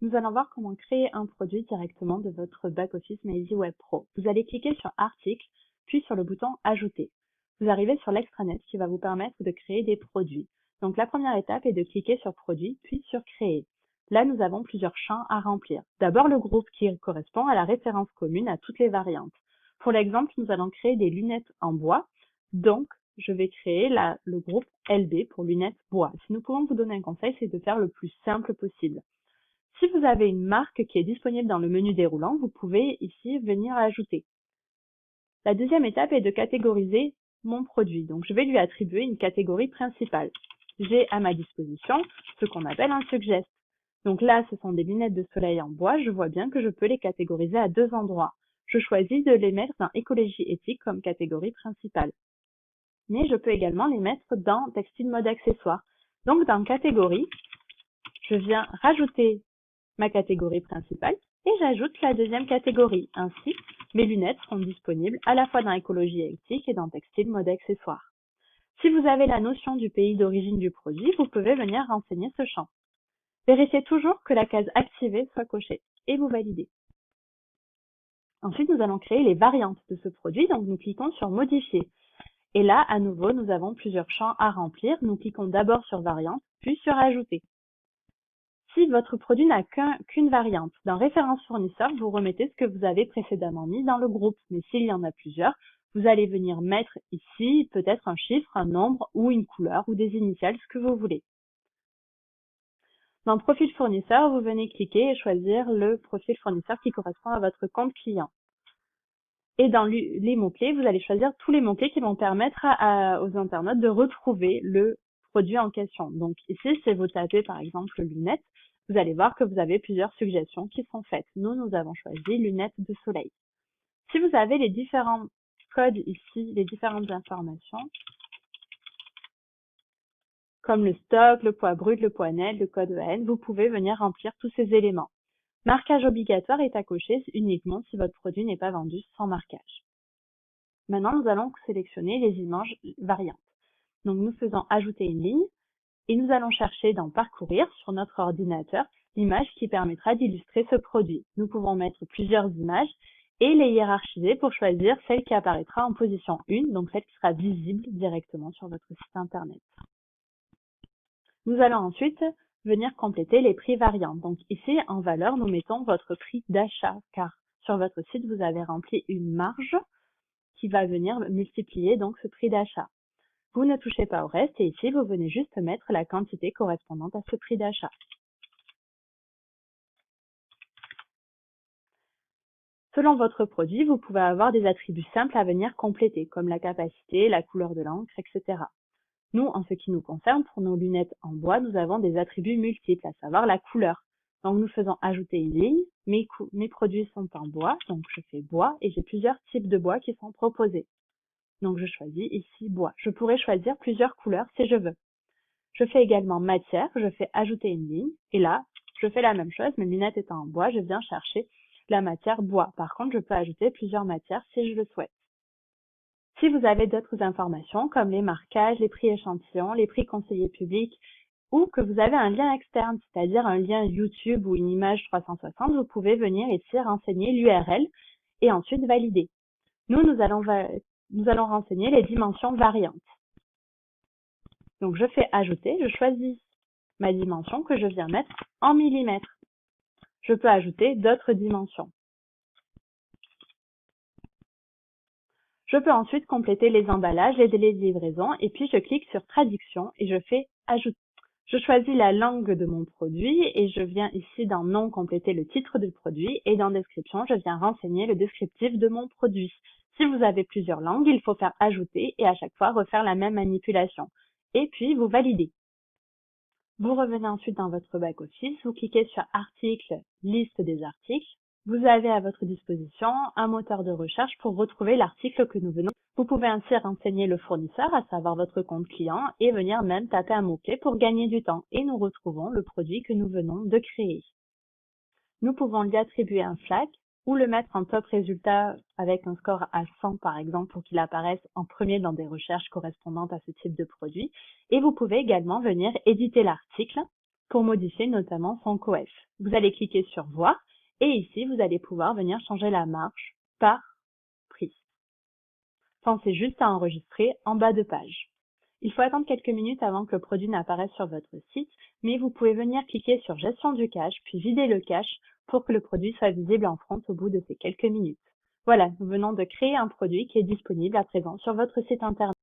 Nous allons voir comment créer un produit directement de votre back-office Maisy Web Pro. Vous allez cliquer sur Article, puis sur le bouton Ajouter. Vous arrivez sur l'extranet qui va vous permettre de créer des produits. Donc la première étape est de cliquer sur Produit, puis sur Créer. Là, nous avons plusieurs champs à remplir. D'abord, le groupe qui correspond à la référence commune à toutes les variantes. Pour l'exemple, nous allons créer des lunettes en bois. Donc, je vais créer le groupe LB pour lunettes bois. Si nous pouvons vous donner un conseil, c'est de faire le plus simple possible. Si vous avez une marque qui est disponible dans le menu déroulant, vous pouvez ici venir ajouter. La deuxième étape est de catégoriser mon produit. Donc, je vais lui attribuer une catégorie principale. J'ai à ma disposition ce qu'on appelle un suggest. Donc là, ce sont des lunettes de soleil en bois. Je vois bien que je peux les catégoriser à deux endroits. Je choisis de les mettre dans écologie éthique comme catégorie principale. Mais je peux également les mettre dans textile mode accessoire. Donc, dans catégorie, je viens rajouter ma catégorie principale et j'ajoute la deuxième catégorie. Ainsi, mes lunettes seront disponibles à la fois dans écologie éthique et dans textile mode accessoire. Si vous avez la notion du pays d'origine du produit, vous pouvez venir renseigner ce champ. Vérifiez toujours que la case activée soit cochée et vous validez. Ensuite, nous allons créer les variantes de ce produit, donc nous cliquons sur Modifier. Et là, à nouveau, nous avons plusieurs champs à remplir. Nous cliquons d'abord sur Variante, puis sur Ajouter. Si votre produit n'a qu'une variante, dans Référence fournisseur, vous remettez ce que vous avez précédemment mis dans le groupe. Mais s'il y en a plusieurs, vous allez venir mettre ici peut-être un chiffre, un nombre ou une couleur ou des initiales, ce que vous voulez. Dans Profil fournisseur, vous venez cliquer et choisir le profil fournisseur qui correspond à votre compte client. Et dans les mots-clés, vous allez choisir tous les mots-clés qui vont permettre aux internautes de retrouver le produit en question. Donc ici, si vous tapez par exemple lunettes, vous allez voir que vous avez plusieurs suggestions qui sont faites. Nous avons choisi lunettes de soleil. Si vous avez les différents codes ici, les différentes informations, comme le stock, le poids brut, le poids net, le code EN, vous pouvez venir remplir tous ces éléments. Marquage obligatoire est à cocher uniquement si votre produit n'est pas vendu sans marquage. Maintenant, nous allons sélectionner les images variantes. Donc, nous faisons ajouter une ligne et nous allons chercher dans Parcourir sur notre ordinateur l'image qui permettra d'illustrer ce produit. Nous pouvons mettre plusieurs images et les hiérarchiser pour choisir celle qui apparaîtra en position 1, donc celle qui sera visible directement sur votre site internet. Nous allons ensuite venir compléter les prix variants. Donc ici, en valeur, nous mettons votre prix d'achat, car sur votre site, vous avez rempli une marge qui va venir multiplier donc ce prix d'achat. Vous ne touchez pas au reste et ici, vous venez juste mettre la quantité correspondante à ce prix d'achat. Selon votre produit, vous pouvez avoir des attributs simples à venir compléter, comme la capacité, la couleur de l'encre, etc. Nous, en ce qui nous concerne, pour nos lunettes en bois, nous avons des attributs multiples, à savoir la couleur. Donc, nous faisons ajouter une ligne. Mes produits sont en bois, donc je fais bois et j'ai plusieurs types de bois qui sont proposés. Donc, je choisis ici bois. Je pourrais choisir plusieurs couleurs si je veux. Je fais également matière, je fais ajouter une ligne et là, je fais la même chose. Mes lunettes étant en bois, je viens chercher la matière bois. Par contre, je peux ajouter plusieurs matières si je le souhaite. Si vous avez d'autres informations comme les marquages, les prix échantillons, les prix conseillers publics ou que vous avez un lien externe, c'est-à-dire un lien YouTube ou une image 360, vous pouvez venir ici renseigner l'URL et ensuite valider. Nous allons renseigner les dimensions variantes. Donc je fais ajouter, je choisis ma dimension que je viens mettre en millimètres. Je peux ajouter d'autres dimensions. Je peux ensuite compléter les emballages, les délais de livraison et puis je clique sur traduction et je fais ajouter. Je choisis la langue de mon produit et je viens ici dans nom compléter le titre du produit et dans description, je viens renseigner le descriptif de mon produit. Si vous avez plusieurs langues, il faut faire ajouter et à chaque fois refaire la même manipulation. Et puis vous validez. Vous revenez ensuite dans votre back-office, vous cliquez sur Articles, liste des articles. Vous avez à votre disposition un moteur de recherche pour retrouver l'article que nous venons. Vous pouvez ainsi renseigner le fournisseur, à savoir votre compte client, et venir même taper un mot-clé pour gagner du temps. Et nous retrouvons le produit que nous venons de créer. Nous pouvons lui attribuer un flag ou le mettre en top résultat avec un score à 100 par exemple pour qu'il apparaisse en premier dans des recherches correspondantes à ce type de produit. Et vous pouvez également venir éditer l'article pour modifier notamment son coef. Vous allez cliquer sur Voir et ici, vous allez pouvoir venir changer la marge par prix. Pensez juste à enregistrer en bas de page. Il faut attendre quelques minutes avant que le produit n'apparaisse sur votre site, mais vous pouvez venir cliquer sur Gestion du cache, puis vider le cache pour que le produit soit visible en front au bout de ces quelques minutes. Voilà, nous venons de créer un produit qui est disponible à présent sur votre site internet.